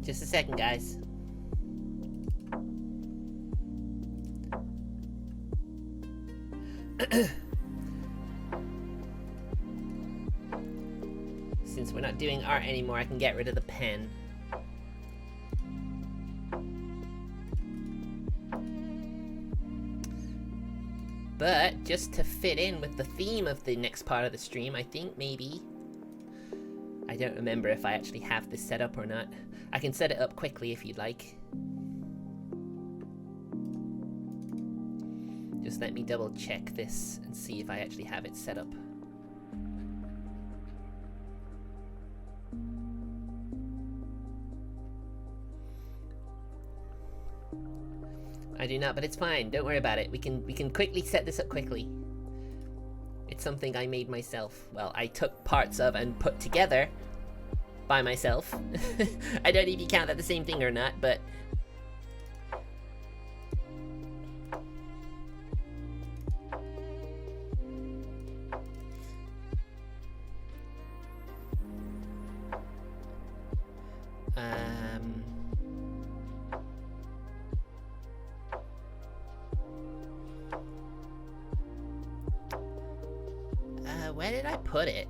Just a second, guys. Since we're not doing art anymore, I can get rid of the pen. But just to fit in with the theme of the next part of the stream, I think maybe... I don't remember if I actually have this set up or not. I can set it up quickly if you'd like. Just let me double check this and see if I actually have it set up. I do not, but it's fine. Don't worry about it. We can quickly set this up quickly. It's something I made myself. Well, I took parts of and put together by myself. I don't know if you count that the same thing or not, but... where did I put it?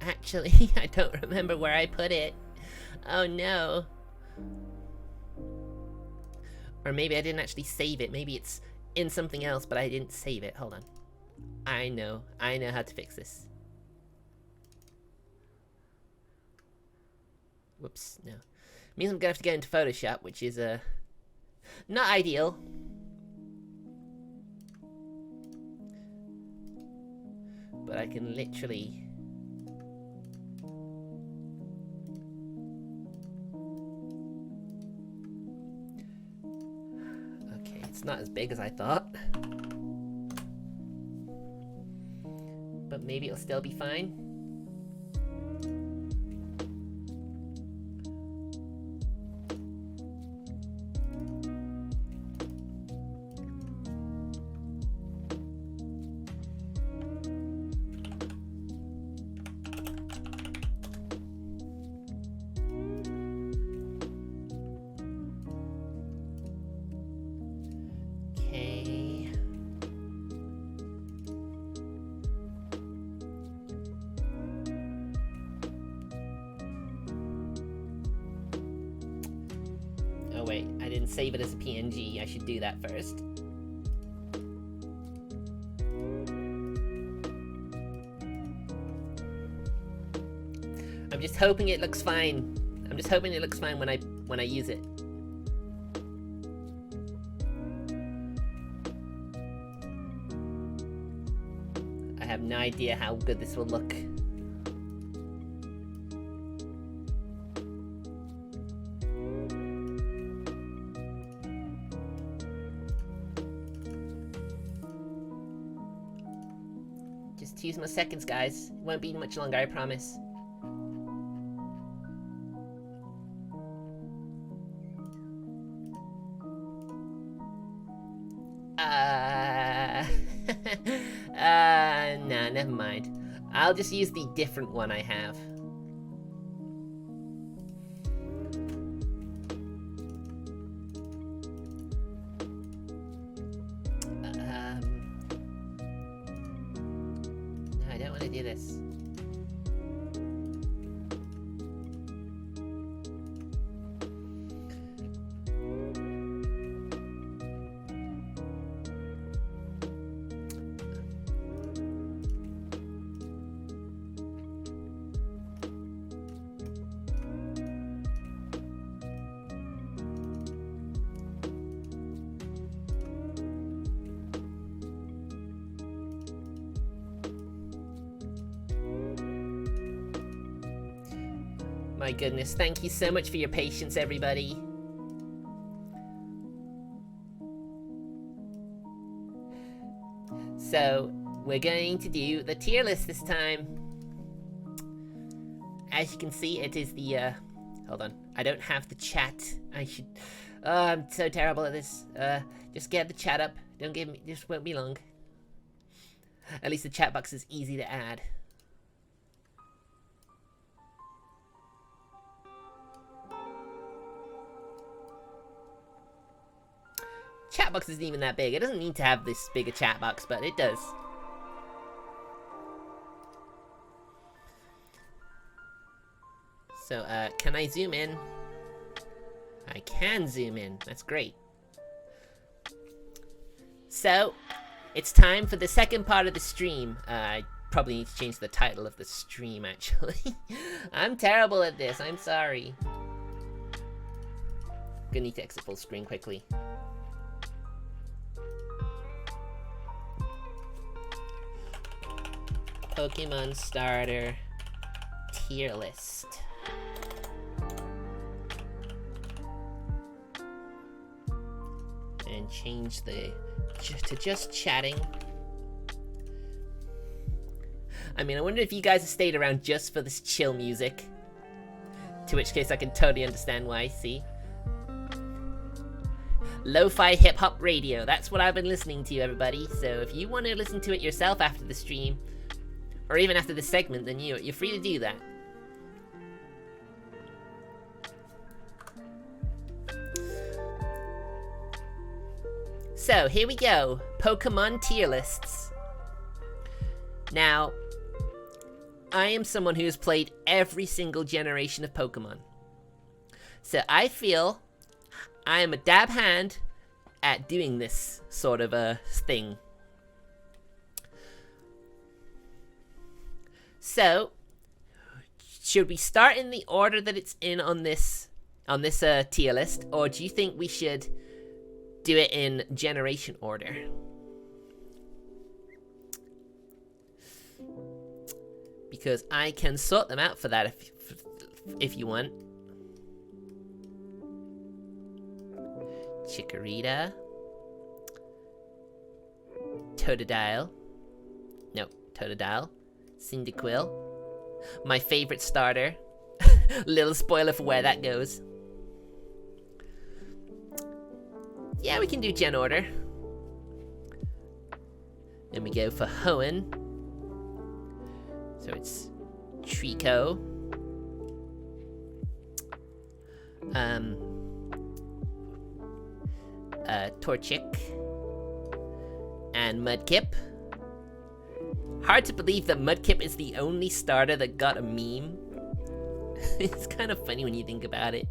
Actually, I don't remember where I put it. Oh no. Or maybe I didn't actually save it. Maybe it's in something else, but I didn't save it. Hold on. I know how to fix this. Whoops, no. Means I'm gonna have to go into Photoshop, which is not ideal. But I can literally... Okay, it's not as big as I thought. But maybe it'll still be fine. Save it as a PNG. I should do that first. I'm just hoping it looks fine. I'm just hoping it looks fine when I use it. I have no idea how good this will look. Just 2 more seconds, guys. It won't be much longer, I promise. Nah, never mind. I'll just use the different one I have. No, I don't want to do this. My goodness, thank you so much for your patience, everybody. So, we're going to do the tier list this time. As you can see, it is the, hold on. I don't have the chat. I should, I'm so terrible at this. Just get the chat up. Don't give me, just won't be long. At least the chat box is easy to add. chat box isn't even that big. It doesn't need to have this big a chat box, but it does. So, can I zoom in? I can zoom in. That's great. So, it's time for the second part of the stream. I probably need to change the title of the stream, actually. I'm terrible at this. I'm sorry. Gonna need to exit full screen quickly. Pokemon starter tier list. And change the to just chatting. I mean, I wonder if you guys have stayed around just for this chill music. To which case I can totally understand why, see? Lo-fi hip-hop radio, that's what I've been listening to, everybody. So if you want to listen to it yourself after the stream, or even after the segment, then you're free to do that. So, here we go. Pokemon tier lists. Now, I am someone who has played every single generation of Pokemon. So I feel I am a dab hand at doing this sort of a thing. So, should we start in the order that it's in on this tier list, or do you think we should do it in generation order? Because I can sort them out for that if you want. Chikorita. Totodile. No, Totodile. Cyndaquil. My favorite starter. Little spoiler for where that goes. Yeah, we can do gen order. Then we go for Hoenn. So it's Trico. Torchic. And Mudkip. Hard to believe that Mudkip is the only starter that got a meme. It's kind of funny when you think about it.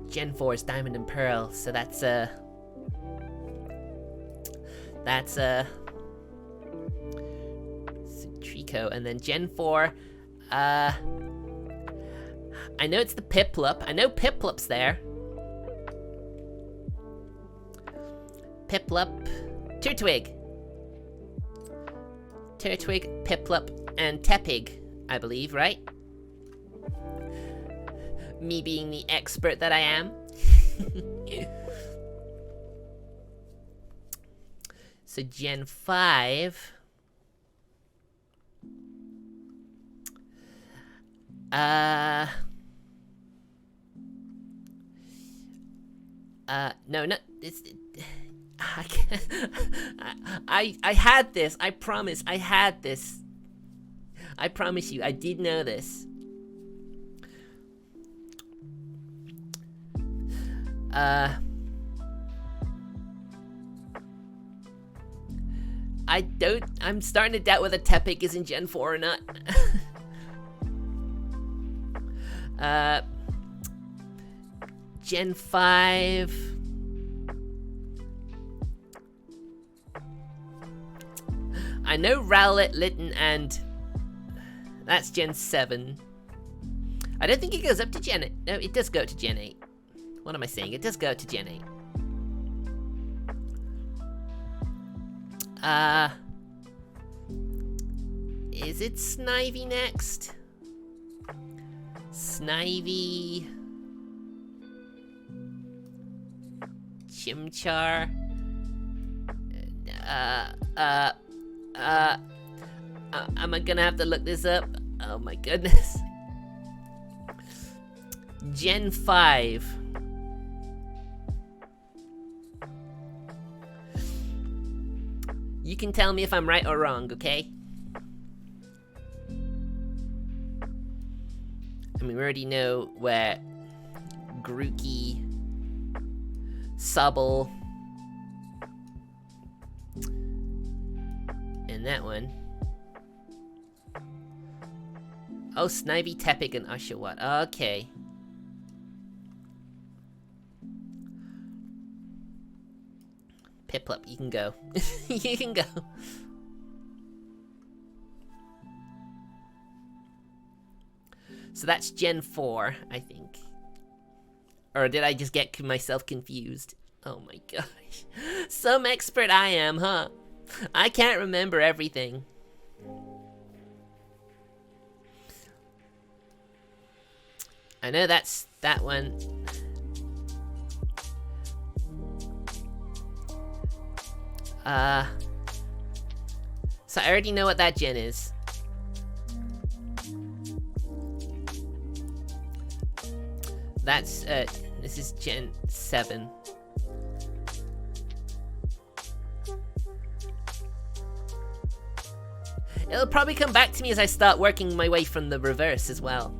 Gen 4 is Diamond and Pearl, so that's Trico, and then Gen 4, I know it's the Piplup. I know Piplup's there. Piplup, Turtwig, Piplup, and Tepig, I believe, right? Me being the expert that I am. So Gen 5. No, not it's. I can't. I had this. I promise. I had this. I promise you. I did know this. I'm starting to doubt whether Tepig is in Gen 4 or not. Gen 5. I know Rowlet, Litten, and that's Gen 7. I don't think it goes up to Gen 8. No, it does go up to Gen 8. What am I saying? It does go up to Gen 8. Is it Snivy next? Snivy. Chimchar. Am I gonna have to look this up? Oh my goodness. Gen 5. You can tell me if I'm right or wrong, okay? I mean, we already know where Grookey, Sobble. And that one. Oh, Snivy, Tepig, and Ushawott. Okay. Piplup, you can go. You can go. So that's Gen 4, I think. Or did I just get myself confused? Oh my gosh. Some expert I am, huh? I can't remember everything. I know that's that one. So I already know what that gen is. That's, this is Gen 7. It'll probably come back to me as I start working my way from the reverse as well.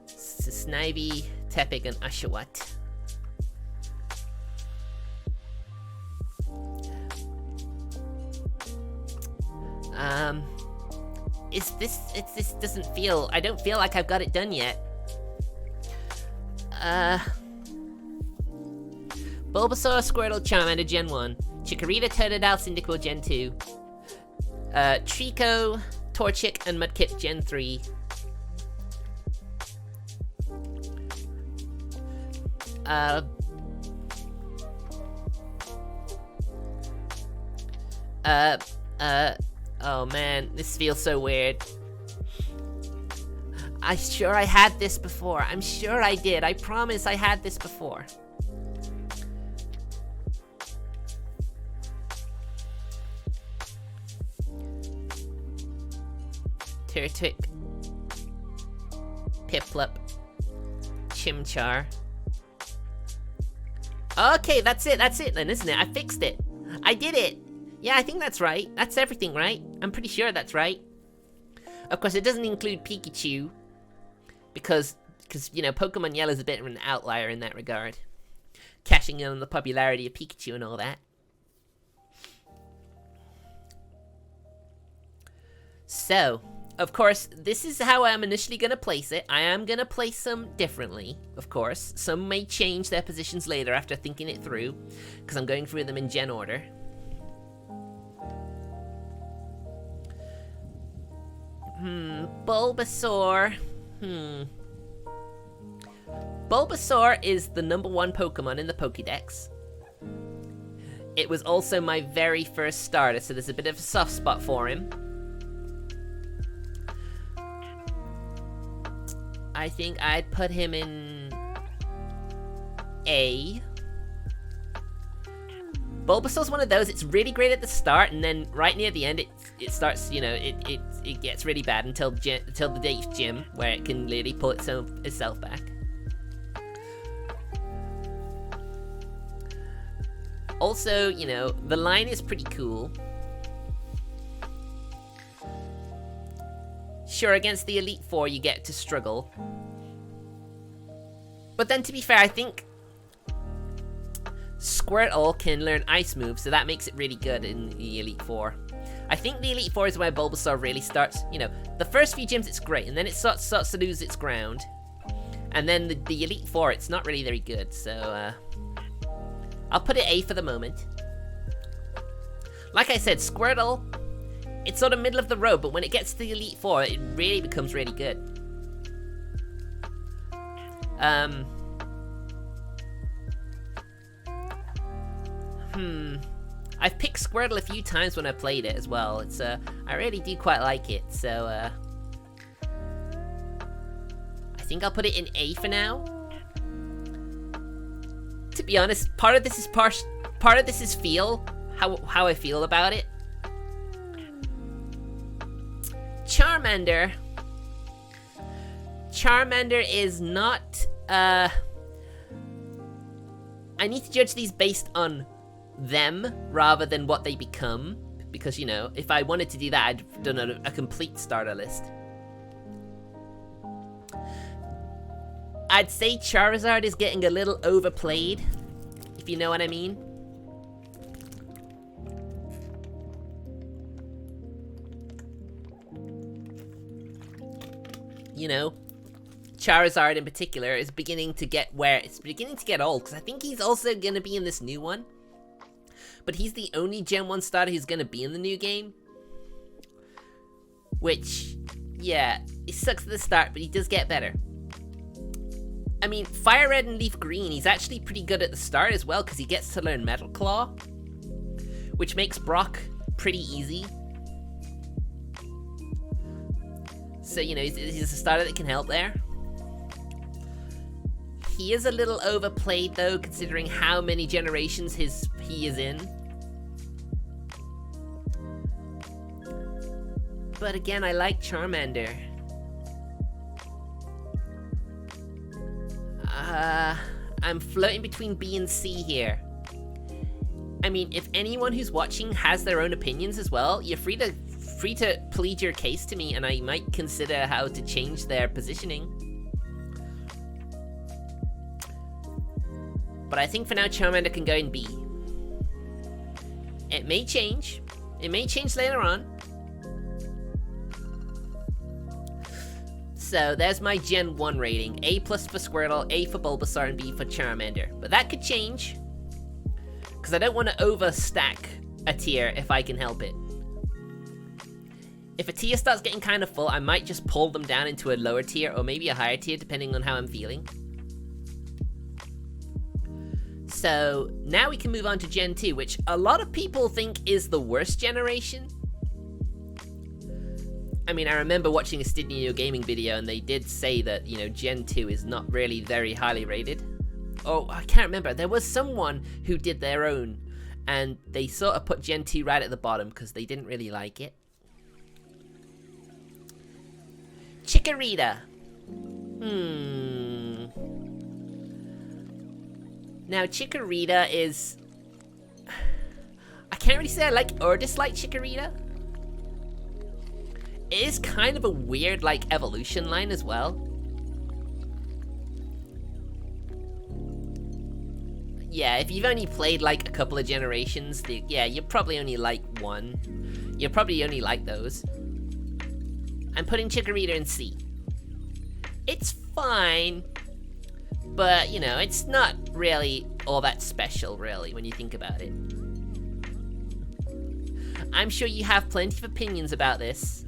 Snivy, Tepig, and Ushawott. This doesn't feel, I don't feel like I've got it done yet. Bulbasaur, Squirtle, Charmander, Gen 1. Chikorita, Totodile, Cyndaquil, Gen 2. Trico, Torchic, and Mudkip, Gen 3. Oh man, this feels so weird. I'm sure I had this before. I'm sure I did. I promise I had this before. Turtwig, Piplup, Chimchar. Okay, that's it then, isn't it? I fixed it. I did it. Yeah, I think that's right. That's everything, right? I'm pretty sure that's right. Of course, it doesn't include Pikachu. Because you know, Pokemon Yellow is a bit of an outlier in that regard. Cashing in on the popularity of Pikachu and all that. So, of course, this is how I'm initially going to place it. I am going to place them differently, of course. Some may change their positions later after thinking it through. Because I'm going through them in gen order. Bulbasaur. Bulbasaur is the #1 Pokemon in the Pokédex. It was also my very first starter, so there's a bit of a soft spot for him. I think I'd put him in A. Bulbasaur's one of those, it's really great at the start, and then right near the end it starts, you know, it gets really bad until the 8th gym, where it can literally pull itself back. Also, you know, the line is pretty cool. Sure, against the Elite Four you get to struggle. But then to be fair, I think Squirtle can learn ice moves, so that makes it really good in the Elite Four. I think the Elite Four is where Bulbasaur really starts, you know, the first few gyms it's great, and then it starts to lose its ground. And then the Elite Four, it's not really very good, so I'll put it A for the moment. Like I said, Squirtle, it's sort of middle of the road, but when it gets to the Elite Four, it really becomes really good. I've picked Squirtle a few times when I played it as well. It's I really do quite like it, so I think I'll put it in A for now. To be honest, part of this is feel, how I feel about it. Charmander is not, I need to judge these based on them rather than what they become. Because, you know, if I wanted to do that, I'd done a complete starter list. I'd say Charizard is getting a little overplayed, if you know what I mean. You know, Charizard in particular is beginning to get old, because I think he's also going to be in this new one. But he's the only Gen 1 starter who's going to be in the new game. Which, yeah, it sucks at the start, but he does get better. I mean, Fire Red and Leaf Green, he's actually pretty good at the start as well, because he gets to learn Metal Claw, which makes Brock pretty easy. So, you know, he's a starter that can help there. He is a little overplayed, though, considering how many generations he is in. But again, I like Charmander. I'm floating between B and C here. I mean, if anyone who's watching has their own opinions as well, you're free to plead your case to me, and I might consider how to change their positioning. But I think for now, Charmander can go in B. It may change. It may change later on. So there's my Gen 1 rating. A+ for Squirtle, A for Bulbasaur, and B for Charmander. But that could change, because I don't want to overstack a tier if I can help it. If a tier starts getting kind of full, I might just pull them down into a lower tier or maybe a higher tier, depending on how I'm feeling. So now we can move on to Gen 2, which a lot of people think is the worst generation. I mean, I remember watching a Stydney Gaming video, and they did say that, you know, Gen 2 is not really very highly rated. Oh, I can't remember. There was someone who did their own, and they sort of put Gen 2 right at the bottom because they didn't really like it. Chikorita. Now, Chikorita is... I can't really say I like or dislike Chikorita. It is kind of a weird, like, evolution line as well. Yeah, if you've only played, like, a couple of generations, yeah, you probably only like one. You probably only like those. I'm putting Chikorita in C. It's fine, but, you know, it's not really all that special, really, when you think about it. I'm sure you have plenty of opinions about this,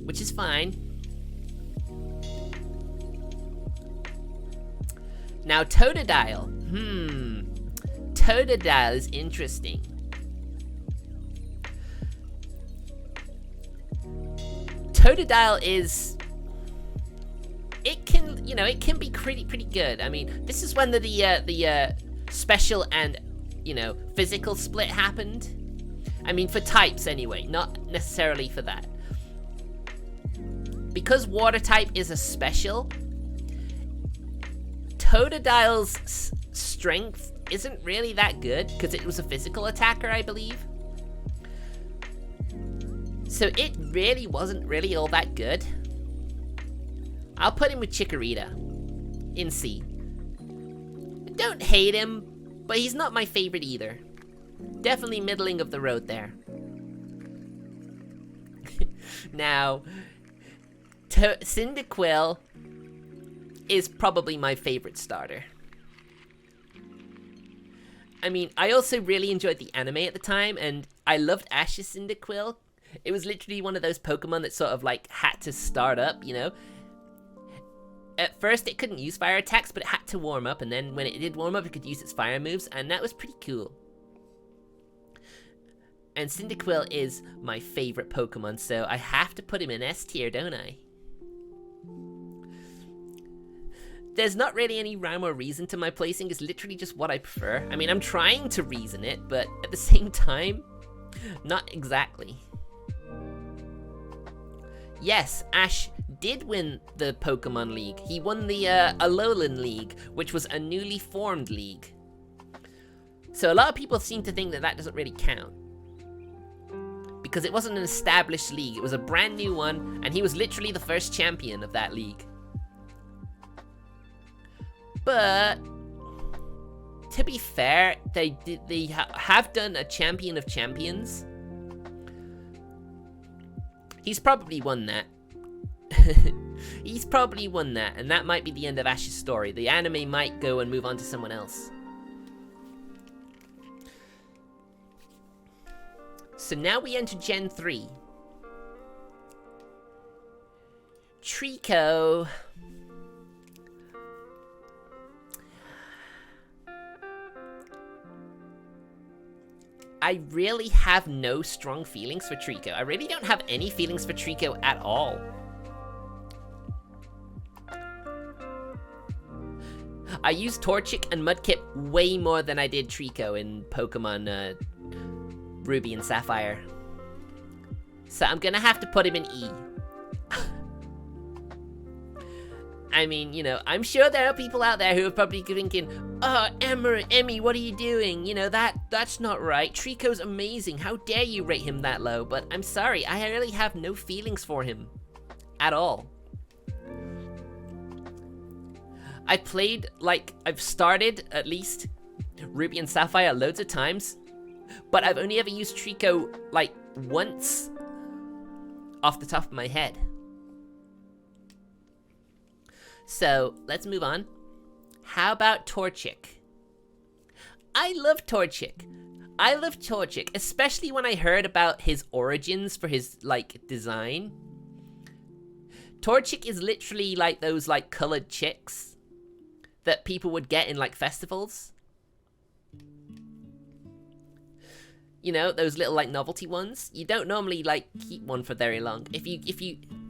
which is fine. Now, Totodile. Totodile is interesting. Totodile is... It can, you know, it can be pretty good. I mean, this is when the special and, you know, physical split happened. I mean, for types anyway, not necessarily for that. Because water type is a special, Totodile's strength isn't really that good because it was a physical attacker, I believe. So it really wasn't really all that good. I'll put him with Chikorita in C. I don't hate him, but he's not my favorite either. Definitely middling of the road there. Now, Cyndaquil is probably my favorite starter. I mean, I also really enjoyed the anime at the time, and I loved Ash's Cyndaquil. It was literally one of those Pokemon that sort of like had to start up, you know? At first it couldn't use fire attacks, but it had to warm up, and then when it did warm up, it could use its fire moves, and that was pretty cool. And Cyndaquil is my favorite Pokemon, so I have to put him in S tier, don't I? There's not really any rhyme or reason to my placing, it's literally just what I prefer. I mean, I'm trying to reason it, but at the same time, not exactly. Yes, Ash did win the Pokemon League. He won the Alolan League, which was a newly formed league. So a lot of people seem to think that that doesn't really count. Because it wasn't an established league, it was a brand new one, and he was literally the first champion of that league. But to be fair, they have done a champion of champions. He's probably won that. He's probably won that, and that might be the end of Ash's story. The anime might go and move on to someone else. So now we enter Gen 3. Trico. I really have no strong feelings for Trico. I really don't have any feelings for Trico at all. I used Torchic and Mudkip way more than I did Trico in Pokemon Ruby and Sapphire. So I'm gonna have to put him in E. I mean, you know, I'm sure there are people out there who are probably thinking, oh, Emmy, what are you doing? You know, that's not right. Trico's amazing. How dare you rate him that low? But I'm sorry, I really have no feelings for him. At all. I played, like, I've started, at least, Ruby and Sapphire loads of times. But I've only ever used Trico, like, once. Off the top of my head. So, let's move on. How about Torchic? I love Torchic. I love Torchic, especially when I heard about his origins for his, like, design. Torchic is literally like those, like, colored chicks that people would get in, like, festivals. You know, those little, like, novelty ones. You don't normally, like, keep one for very long.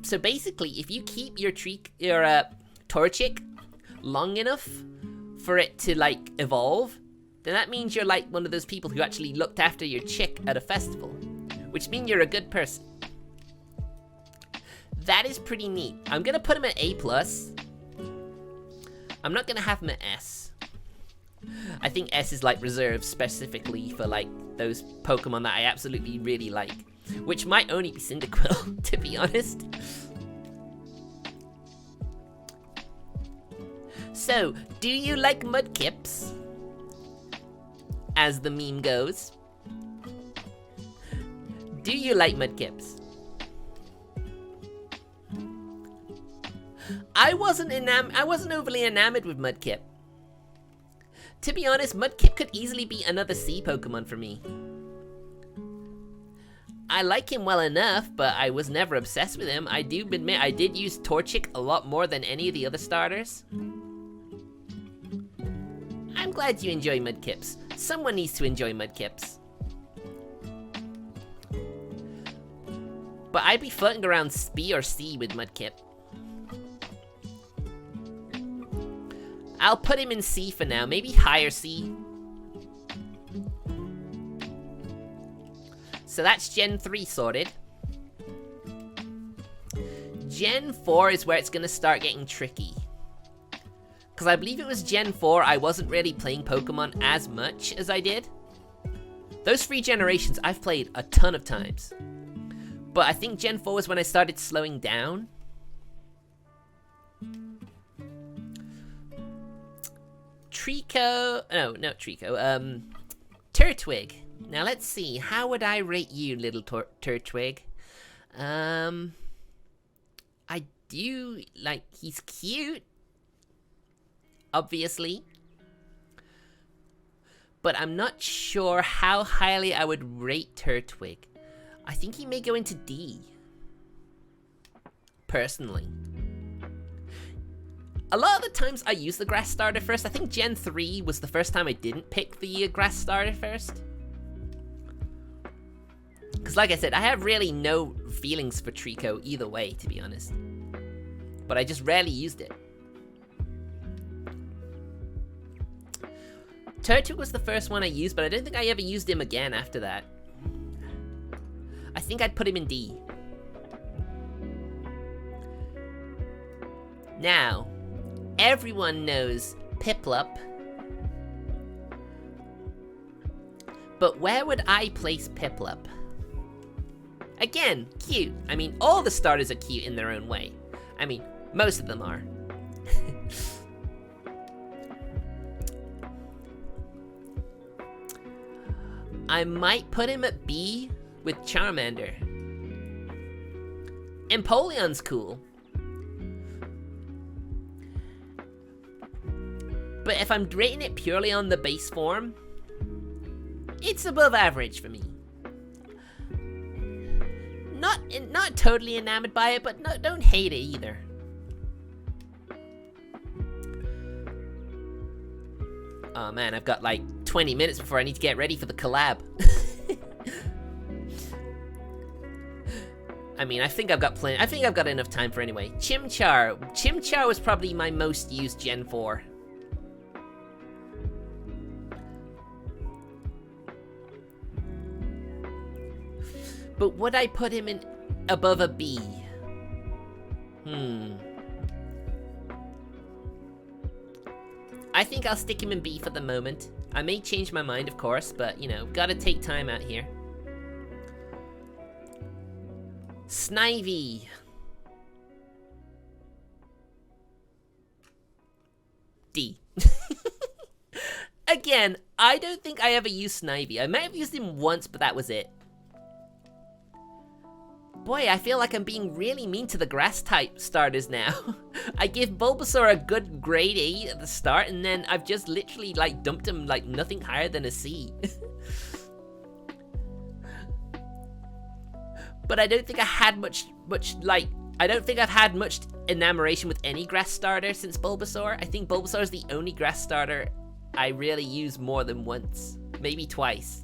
So basically, if you keep your Torchic long enough for it to, like, evolve, then that means you're, like, one of those people who actually looked after your chick at a festival. Which means you're a good person. That is pretty neat. I'm gonna put him at A+. I'm not gonna have him at S. I think S is, like, reserved specifically for, like, those Pokemon that I absolutely really like. Which might only be Cyndaquil, to be honest. So, do you like Mudkips? As the meme goes. Do you like Mudkips? I wasn't overly enamored with Mudkip. To be honest, Mudkip could easily be another C Pokemon for me. I like him well enough, but I was never obsessed with him. I do admit I did use Torchic a lot more than any of the other starters. I'm glad you enjoy Mudkips. Someone needs to enjoy Mudkips. But I'd be floating around B or C with Mudkip. I'll put him in C for now, maybe higher C. So that's Gen 3 sorted. Gen 4 is where it's gonna start getting tricky. Because I believe it was Gen 4 I wasn't really playing Pokemon as much as I did. Those 3 generations I've played a ton of times. But I think Gen 4 was when I started slowing down. Turtwig. Now let's see, how would I rate you, little Turtwig? I do, like, he's cute. Obviously. But I'm not sure how highly I would rate Turtwig. I think he may go into D. Personally. A lot of the times I use the grass starter first. I think Gen 3 was the first time I didn't pick the grass starter first. Because like I said, I have really no feelings for Trico either way, to be honest. But I just rarely used it. Turtwig was the first one I used, but I don't think I ever used him again after that. I think I'd put him in D. Now, everyone knows Piplup. But where would I place Piplup? Again, cute. I mean, all the starters are cute in their own way. I mean, most of them are. I might put him at B with Charmander. Empoleon's cool. But if I'm rating it purely on the base form, it's above average for me. Not totally enamored by it, but don't hate it either. Oh man, I've got like 20 minutes before I need to get ready for the collab. I mean, I think I've got plenty. I think I've got enough time for anyway. Chimchar. Chimchar was probably my most used Gen 4. But would I put him in above a B? I think I'll stick him in B for the moment. I may change my mind, of course, but, you know, gotta take time out here. Snivy. D. Again, I don't think I ever used Snivy. I might have used him once, but that was it. Boy, I feel like I'm being really mean to the grass type starters now. I give Bulbasaur a good grade A at the start, and then I've just literally like dumped him like nothing higher than a C. But I don't think I had much I don't think I've had much enamoration with any grass starter since Bulbasaur. I think Bulbasaur is the only grass starter I really use more than once, maybe twice.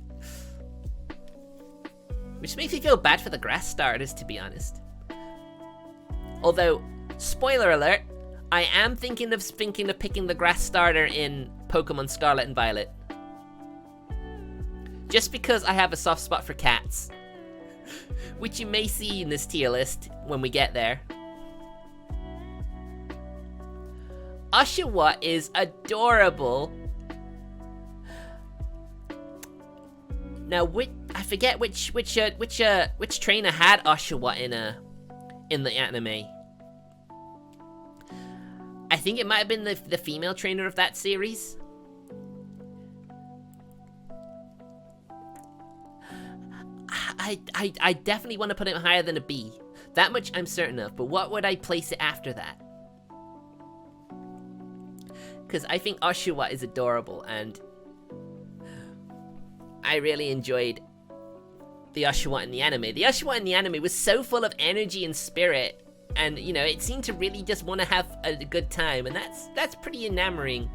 Which makes me feel bad for the grass starters, to be honest. Although, spoiler alert, I am thinking of picking the grass starter in Pokemon Scarlet and Violet. Just because I have a soft spot for cats. Which you may see in this tier list when we get there. Oshawott is adorable. Now, I forget which trainer had Oshawott in the anime. I think it might have been the female trainer of that series. I definitely want to put it higher than a B. That much I'm certain of, but what would I place it after that? Because I think Oshawott is adorable, and I really enjoyed the Oshawott in the anime. The Oshawott in the anime was so full of energy and spirit, and you know, it seemed to really just want to have a good time, and that's pretty enamoring.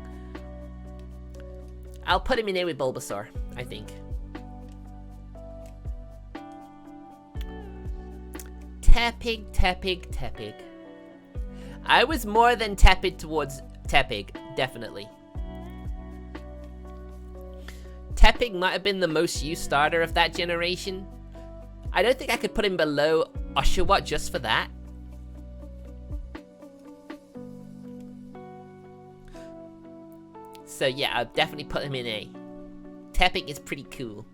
I'll put him in there with Bulbasaur, I think. Tepig. I was more than tepid towards Tepig, definitely. Tepig might have been the most used starter of that generation. I don't think I could put him below Oshawott just for that. So yeah, I'll definitely put him in A. Tepig is pretty cool.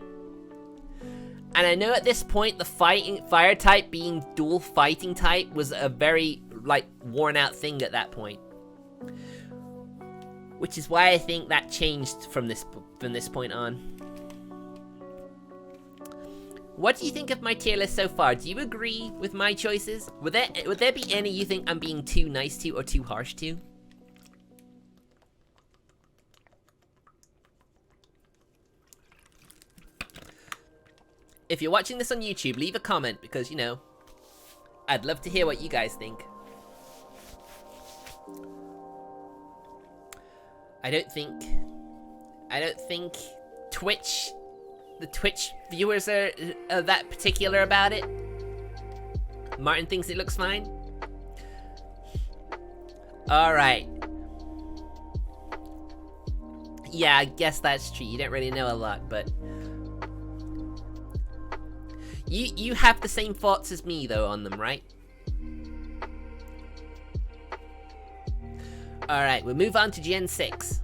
And I know at this point the fire type being dual fighting type was a very like worn out thing at that point. Which is why I think that changed from this point on. What do you think of my tier list so far? Do you agree with my choices? Would there be any you think I'm being too nice to or too harsh to? If you're watching this on YouTube, leave a comment because, you know, I'd love to hear what you guys think. I don't think the Twitch viewers are that particular about it. Martin thinks it looks fine. Alright. Yeah, I guess that's true. You don't really know a lot, but you have the same thoughts as me though on them, right? Alright, we'll move on to Gen 6.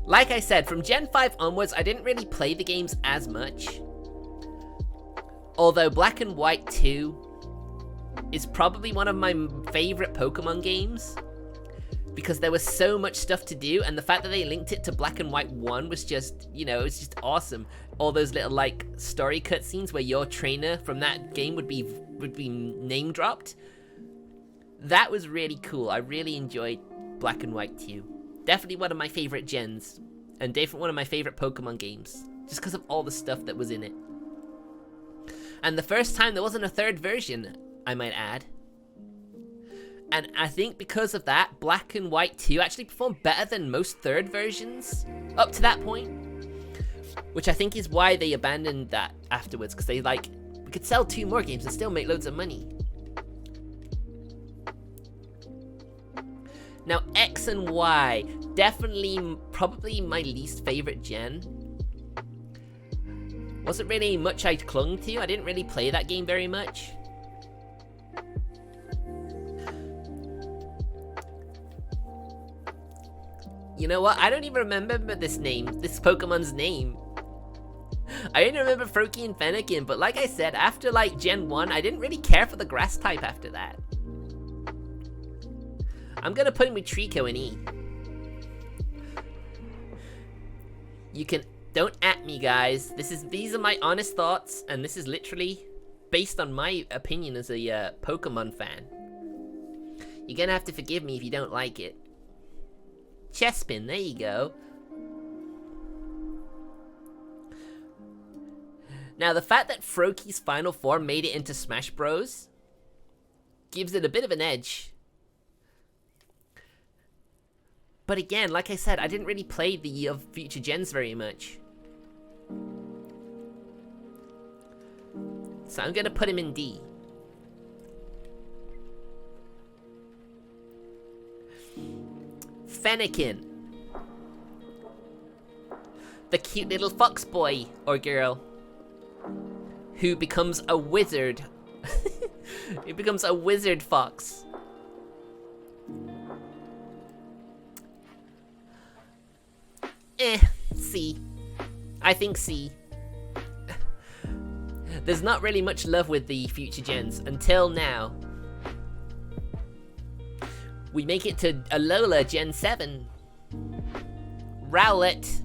Like I said, from Gen 5 onwards, I didn't really play the games as much. Although Black and White 2 is probably one of my favorite Pokemon games, because there was so much stuff to do, and the fact that they linked it to Black and White 1 was just, you know, it was just awesome. All those little, like, story cutscenes where your trainer from that game would be name dropped. That was really cool. I really enjoyed Black and White 2. Definitely one of my favorite gens, and definitely one of my favorite Pokemon games, just because of all the stuff that was in it. And the first time there wasn't a third version, I might add. And I think because of that, Black and White 2 actually performed better than most third versions up to that point. Which I think is why they abandoned that afterwards, because they like, we could sell 2 more games and still make loads of money. Now X and Y, definitely probably my least favorite gen. Wasn't really much I clung to. I didn't really play that game very much. You know what? I don't even remember this Pokemon's name. I didn't remember Froakie and Fennekin, but like I said, after like Gen 1, I didn't really care for the grass type after that. I'm gonna put him with Trico and E. You can, don't at me guys. These are my honest thoughts, and this is literally based on my opinion as a Pokemon fan. You're gonna have to forgive me if you don't like it. Chespin, there you go. Now the fact that Froakie's final form made it into Smash Bros. Gives it a bit of an edge. But again, like I said, I didn't really play the future gens very much. So I'm gonna put him in D. Fennekin. The cute little fox boy or girl who becomes a wizard. He becomes a wizard fox. C. I think C. There's not really much love with the future gens until now. We make it to Alola Gen 7. Rowlet.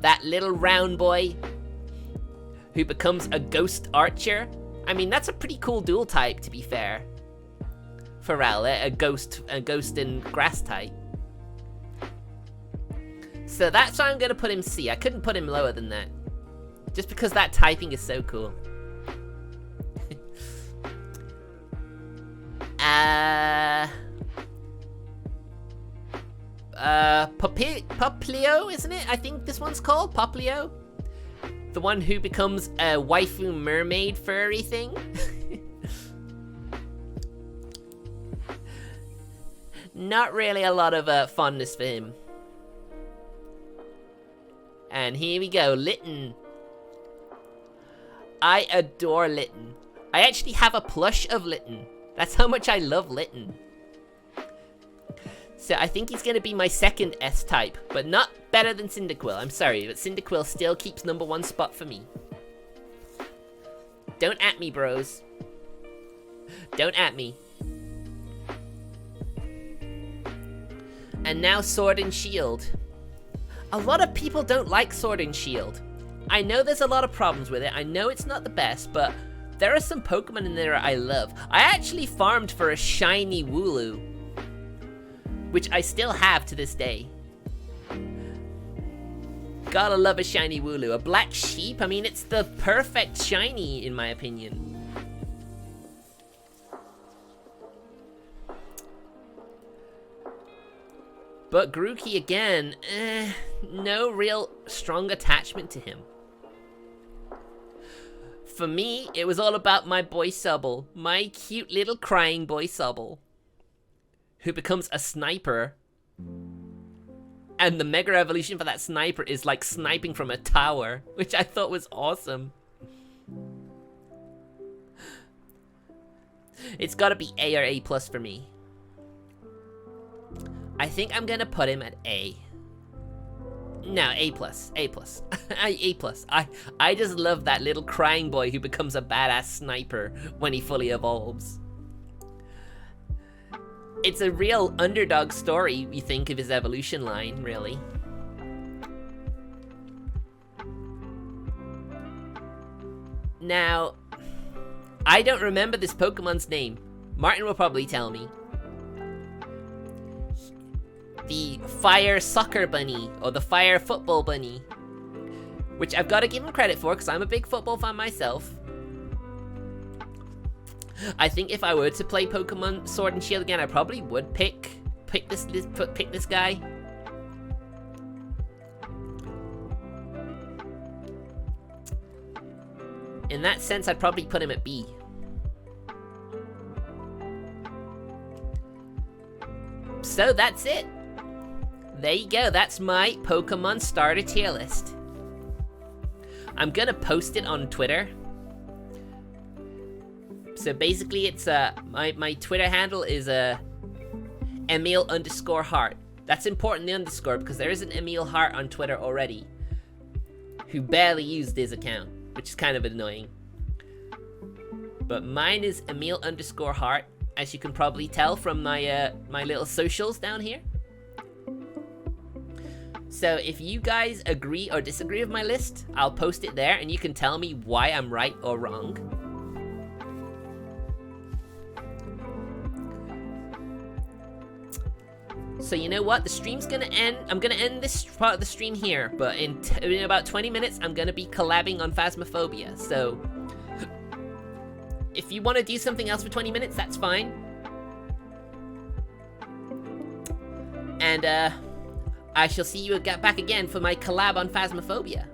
That little round boy who becomes a ghost archer. I mean, that's a pretty cool dual type, to be fair. For Rowlet, a ghost and grass type. So that's why I'm gonna put him C. I couldn't put him lower than that. Just because that typing is so cool. Poplio, isn't it? I think this one's called Poplio. The one who becomes a waifu mermaid furry thing. Not really a lot of fondness for him. And here we go, Litten. I adore Litten. I actually have a plush of Litten. That's how much I love Litten. So I think he's gonna be my second S-type, but not better than Cyndaquil. I'm sorry, but Cyndaquil still keeps #1 spot for me. Don't at me, bros. Don't at me. And now Sword and Shield. A lot of people don't like Sword and Shield. I know there's a lot of problems with it. I know it's not the best, but there are some Pokemon in there I love. I actually farmed for a shiny Wooloo, which I still have to this day. Gotta love a shiny Wooloo. A black sheep, I mean, it's the perfect shiny in my opinion. But Grookey again, no real strong attachment to him. For me, it was all about my boy Sobble, my cute little crying boy Sobble, who becomes a sniper. And the Mega Evolution for that sniper is like sniping from a tower, which I thought was awesome. It's gotta be A or A+ for me. I think I'm gonna put him at A. No, A+. A+. A+. I just love that little crying boy who becomes a badass sniper when he fully evolves. It's a real underdog story, you think, of his evolution line, really. Now, I don't remember this Pokemon's name. Martin will probably tell me. The Fire Soccer Bunny, or the Fire Football Bunny. Which I've got to give him credit for, because I'm a big football fan myself. I think if I were to play Pokemon Sword and Shield again, I probably would pick this guy. In that sense, I'd probably put him at B. So that's it. There you go, that's my Pokemon starter tier list. I'm gonna post it on Twitter. So basically it's my Twitter handle is Emil_Hart. That's important, the underscore, because there is an Emil Hart on Twitter already who barely used his account, which is kind of annoying. But mine is Emil_Hart, as you can probably tell from my my little socials down here. So if you guys agree or disagree with my list, I'll post it there and you can tell me why I'm right or wrong. So you know what, the stream's gonna end. I'm gonna end this part of the stream here, but in about 20 minutes, I'm gonna be collabing on Phasmophobia. So if you want to do something else for 20 minutes, that's fine. And I shall see you back again for my collab on Phasmophobia.